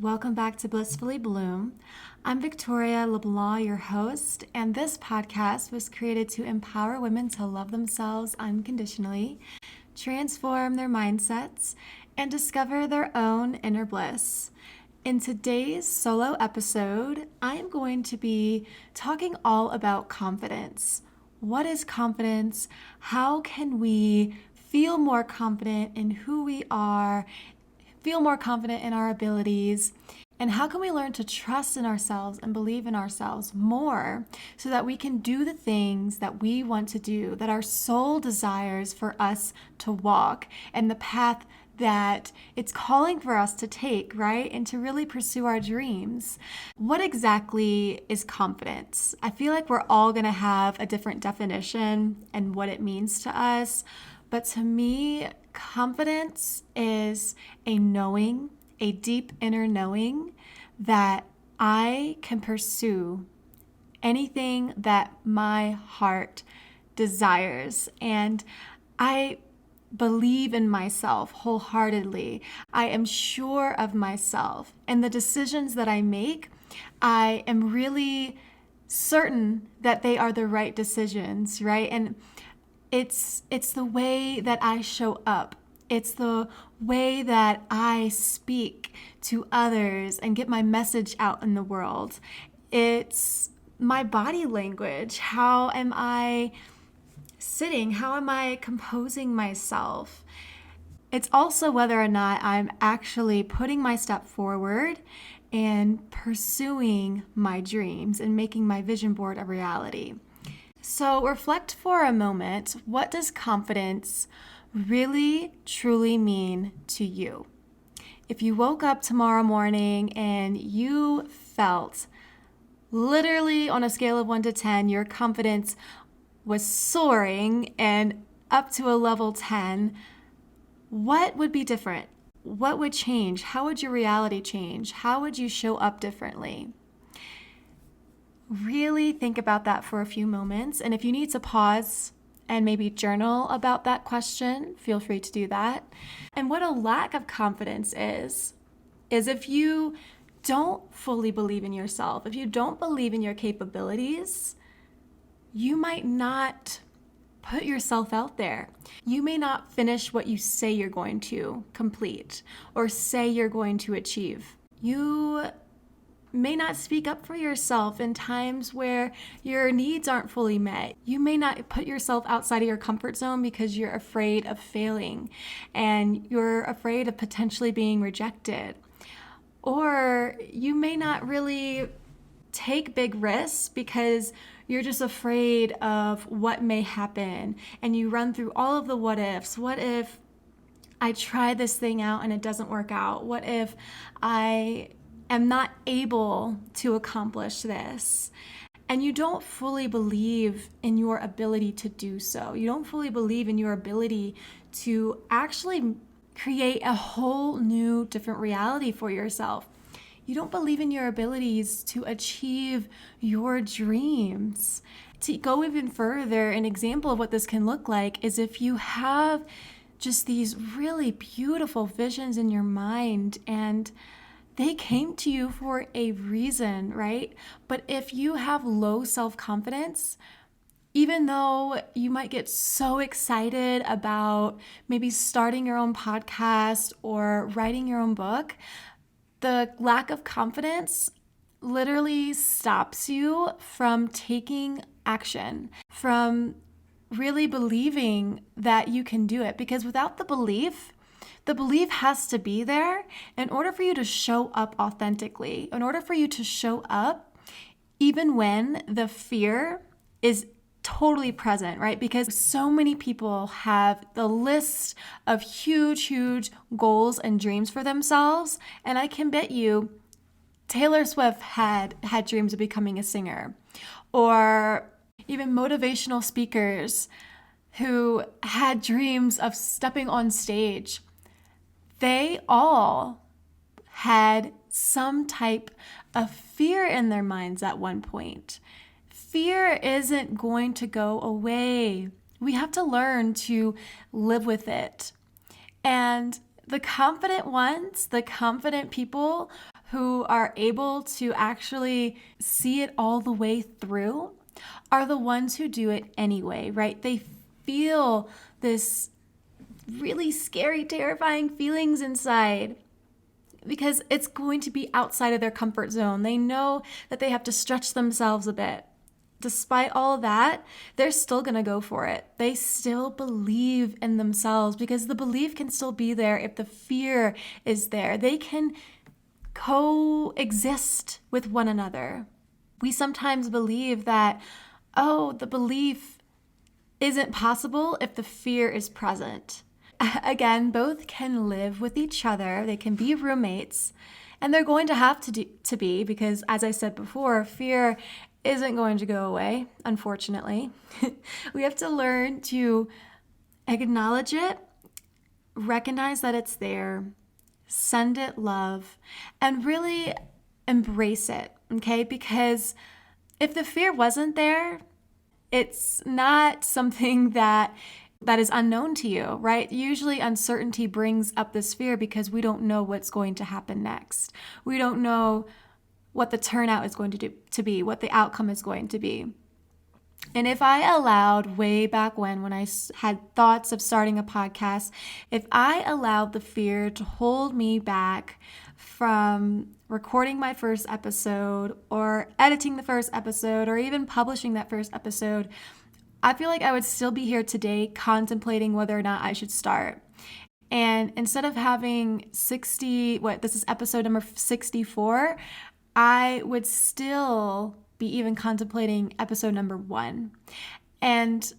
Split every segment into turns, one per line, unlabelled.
Welcome back to Blissfully Bloom. I'm Victoria LeBlanc, your host, and this podcast was created to empower women to love themselves unconditionally, transform their mindsets, and discover their own inner bliss. In today's solo episode, I am going to be talking all about confidence. What is confidence? How can we feel more confident in who we are, feel more confident in our abilities, and how can we learn to trust in ourselves and believe in ourselves more so that we can do the things that we want to do, that our soul desires for us to walk, and the path that it's calling for us to take, right? And to really pursue our dreams. What exactly is confidence? I feel like we're all going to have a different definition and what it means to us. But to me, confidence is a knowing, a deep inner knowing that I can pursue anything that my heart desires. And I believe in myself wholeheartedly. I am sure of myself. And the decisions that I make, I am really certain that they are the right decisions, right? And it's the way that I show up. It's the way that I speak to others and get my message out in the world. It's my body language. How am I sitting? How am I composing myself? It's also whether or not I'm actually putting my step forward and pursuing my dreams and making my vision board a reality. So reflect for a moment, what does confidence really, truly mean to you? If you woke up tomorrow morning and you felt literally on a scale of 1 to 10, your confidence was soaring and up to a level 10, what would be different? What would change? How would your reality change? How would you show up differently? Really think about that for a few moments. And if you need to pause and maybe journal about that question, feel free to do that. And what a lack of confidence is if you don't fully believe in yourself, if you don't believe in your capabilities, you might not put yourself out there. You may not finish what you say you're going to complete or say you're going to achieve. You may not speak up for yourself in times where your needs aren't fully met. You may not put yourself outside of your comfort zone because you're afraid of failing and you're afraid of potentially being rejected. Or you may not really take big risks because you're just afraid of what may happen, and you run through all of the what ifs. What if I try this thing out and it doesn't work out? What if I am not able to accomplish this? And you don't fully believe in your ability to do so. You don't fully believe in your ability to actually create a whole new different reality for yourself. You don't believe in your abilities to achieve your dreams. To go even further, an example of what this can look like is if you have just these really beautiful visions in your mind and they came to you for a reason, right? But if you have low self-confidence, even though you might get so excited about maybe starting your own podcast or writing your own book, the lack of confidence literally stops you from taking action, from really believing that you can do it. Because without the belief has to be there in order for you to show up authentically, in order for you to show up even when the fear is totally present, right? Because so many people have the list of huge goals and dreams for themselves. And I can bet you Taylor Swift had dreams of becoming a singer, or even motivational speakers who had dreams of stepping on stage. They all had some type of fear in their minds at one point. Fear isn't going to go away. We have to learn to live with it. And the confident ones, the confident people who are able to actually see it all the way through are the ones who do it anyway, right? They feel this really scary, terrifying feelings inside because it's going to be outside of their comfort zone. They know that they have to stretch themselves a bit. Despite all of that, they're still going to go for it. They still believe in themselves because the belief can still be there if the fear is there. They can coexist with one another. We sometimes believe that, the belief isn't possible if the fear is present. Again, both can live with each other. They can be roommates, and they're going to have to be because, as I said before, fear isn't going to go away, unfortunately. We have to learn to acknowledge it, recognize that it's there, send it love, and really embrace it, okay? Because if the fear wasn't there, it's not something that is unknown to you, right? Usually uncertainty brings up this fear because we don't know what's going to happen next. We don't know what the turnout is going to be, what the outcome is going to be. And if I allowed way back when I had thoughts of starting a podcast, if I allowed the fear to hold me back from recording my first episode or editing the first episode or even publishing that first episode, I feel like I would still be here today contemplating whether or not I should start. And instead of having this is episode number 64, I would still be even contemplating episode number 1. And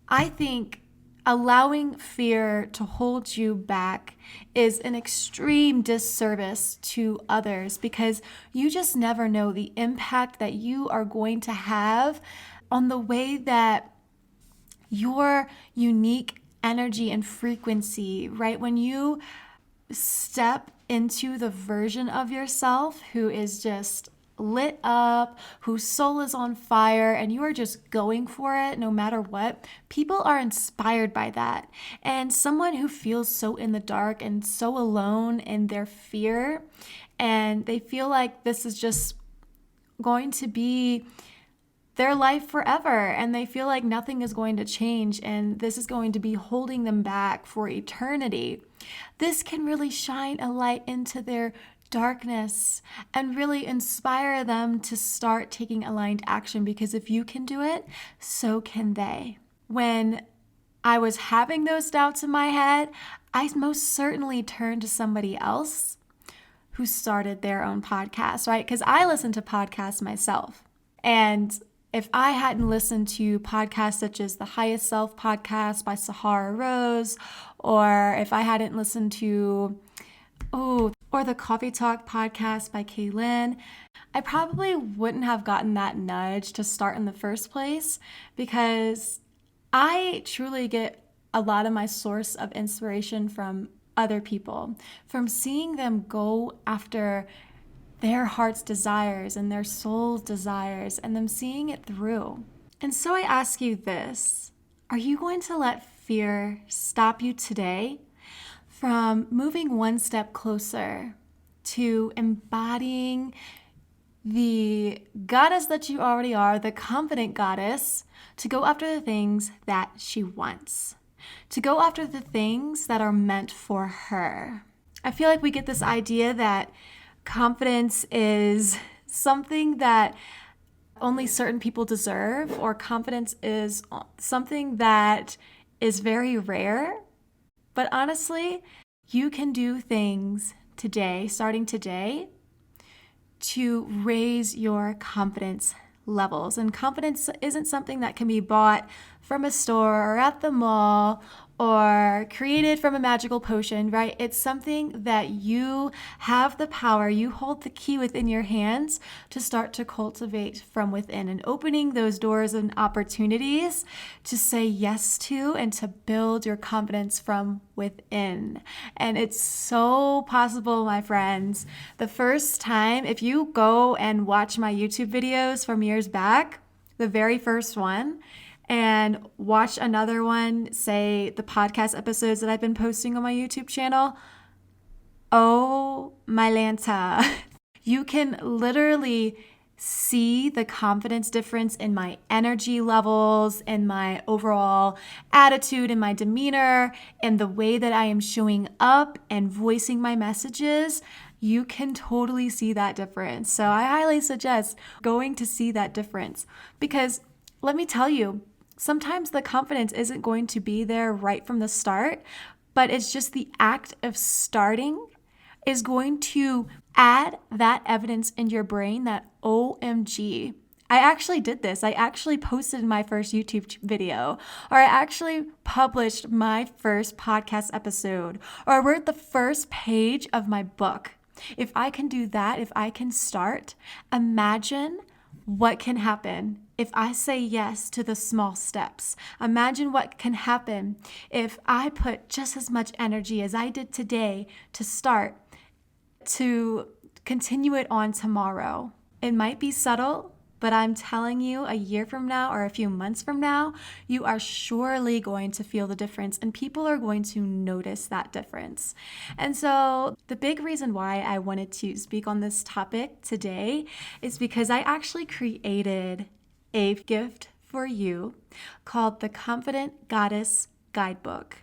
I think allowing fear to hold you back is an extreme disservice to others because you just never know the impact that you are going to have on the way that your unique energy and frequency, right? When you step into the version of yourself who is just lit up, whose soul is on fire, and you are just going for it no matter what, people are inspired by that. And someone who feels so in the dark and so alone in their fear, and they feel like this is just going to be their life forever, and they feel like nothing is going to change, and this is going to be holding them back for eternity. This can really shine a light into their darkness and really inspire them to start taking aligned action, because if you can do it, so can they. When I was having those doubts in my head, I most certainly turned to somebody else who started their own podcast, right? Because I listen to podcasts myself. And if I hadn't listened to podcasts such as the Highest Self podcast by Sahara Rose, or if I hadn't listened to, or the Coffee Talk podcast by Kaylin, I probably wouldn't have gotten that nudge to start in the first place, because I truly get a lot of my source of inspiration from other people, from seeing them go after their heart's desires and their soul's desires, and them seeing it through. And so I ask you this: are you going to let fear stop you today from moving one step closer to embodying the goddess that you already are, the confident goddess, to go after the things that she wants, to go after the things that are meant for her? I feel like we get this idea that confidence is something that only certain people deserve, or confidence is something that is very rare. But honestly, you can do things today, starting today, to raise your confidence levels. And confidence isn't something that can be bought from a store or at the mall or created from a magical potion, right? It's something that you have the power, you hold the key within your hands to start to cultivate from within, and opening those doors and opportunities to say yes to and to build your confidence from within. And it's so possible, my friends. The first time, if you go and watch my YouTube videos from years back, the very first one, and watch another one, say the podcast episodes that I've been posting on my YouTube channel, oh my Lanta, You can literally see the confidence difference in my energy levels, in my overall attitude, in my demeanor, in the way that I am showing up and voicing my messages. You can totally see that difference. So I highly suggest going to see that difference, because let me tell you, sometimes the confidence isn't going to be there right from the start, but it's just the act of starting is going to add that evidence in your brain that, OMG, I actually did this. I actually posted my first YouTube video, or I actually published my first podcast episode, or I wrote the first page of my book. If I can do that, if I can start, imagine what can happen if I say yes to the small steps. Imagine what can happen if I put just as much energy as I did today to start, to continue it on tomorrow. It might be subtle, but I'm telling you, a year from now or a few months from now, you are surely going to feel the difference, and people are going to notice that difference. And so the big reason why I wanted to speak on this topic today is because I actually created a gift for you called the Confident Goddess Guidebook.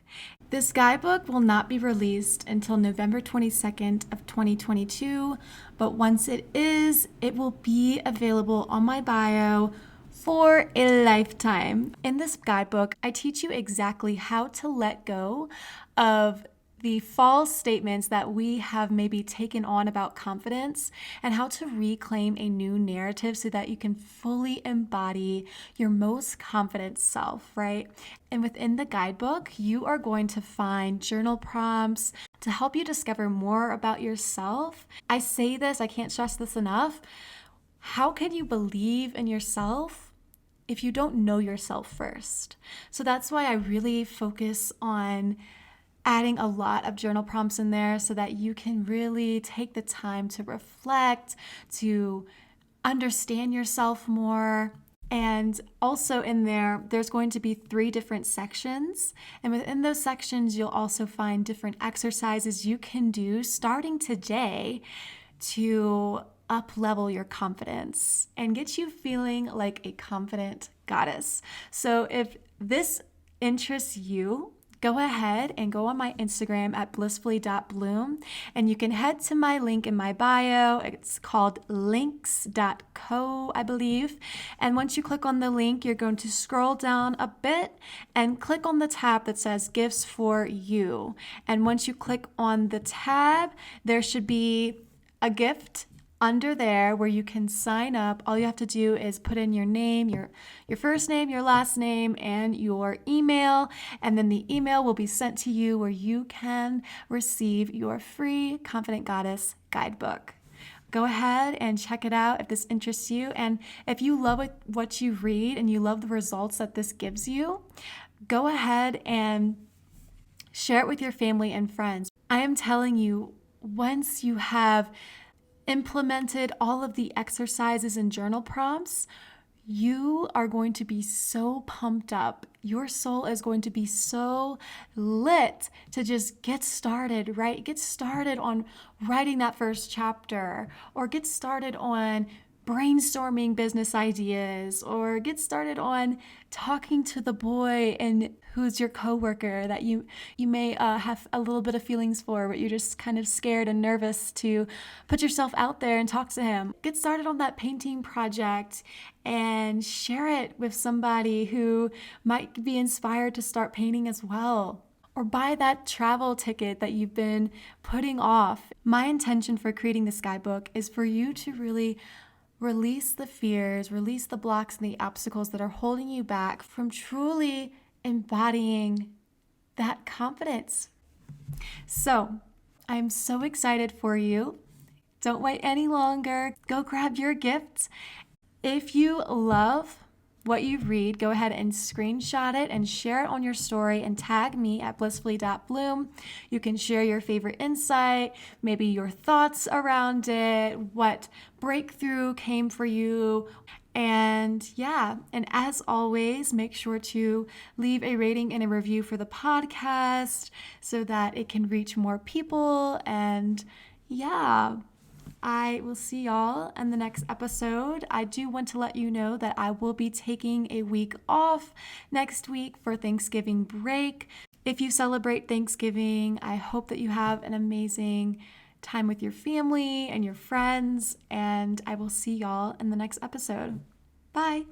This guidebook will not be released until November 22nd of 2022, but once it is, it will be available on my bio for a lifetime. In this guidebook, I teach you exactly how to let go of the false statements that we have maybe taken on about confidence, and how to reclaim a new narrative so that you can fully embody your most confident self, right? And within the guidebook, you are going to find journal prompts to help you discover more about yourself. I say this, I can't stress this enough. How can you believe in yourself if you don't know yourself first? So that's why I really focus on adding a lot of journal prompts in there so that you can really take the time to reflect, to understand yourself more. And also in there, there's going to be 3 different sections. And within those sections, you'll also find different exercises you can do starting today to up-level your confidence and get you feeling like a confident goddess. So if this interests you, go ahead and go on my Instagram at blissfully.bloom, and you can head to my link in my bio. It's called links.co, I believe. And once you click on the link, you're going to scroll down a bit and click on the tab that says Gifts for You. And once you click on the tab, there should be a gift under there where you can sign up. All you have to do is put in your name, your first name, your last name, and your email, and then the email will be sent to you where you can receive your free Confident Goddess guidebook. Go ahead and check it out if this interests you, and if you love what you read and you love the results that this gives you, go ahead and share it with your family and friends. I am telling you, once you have implemented all of the exercises and journal prompts, you are going to be so pumped up. Your soul is going to be so lit to just get started, right? Get started on writing that first chapter, or get started on brainstorming business ideas, or get started on talking to the boy and who's your coworker that you may have a little bit of feelings for, but you're just kind of scared and nervous to put yourself out there and talk to him. Get started on that painting project and share it with somebody who might be inspired to start painting as well. Or buy that travel ticket that you've been putting off. My intention for creating this guidebook is for you to really release the fears, release the blocks and the obstacles that are holding you back from truly embodying that confidence. So, I'm so excited for you. Don't wait any longer. Go grab your gifts. If you love what you read, go ahead and screenshot it and share it on your story and tag me at blissfully.bloom. You can share your favorite insight, maybe your thoughts around it, what breakthrough came for you. And as always, make sure to leave a rating and a review for the podcast so that it can reach more people. And I will see y'all in the next episode. I do want to let you know that I will be taking a week off next week for Thanksgiving break. If you celebrate Thanksgiving, I hope that you have an amazing time with your family and your friends, and I will see y'all in the next episode. Bye.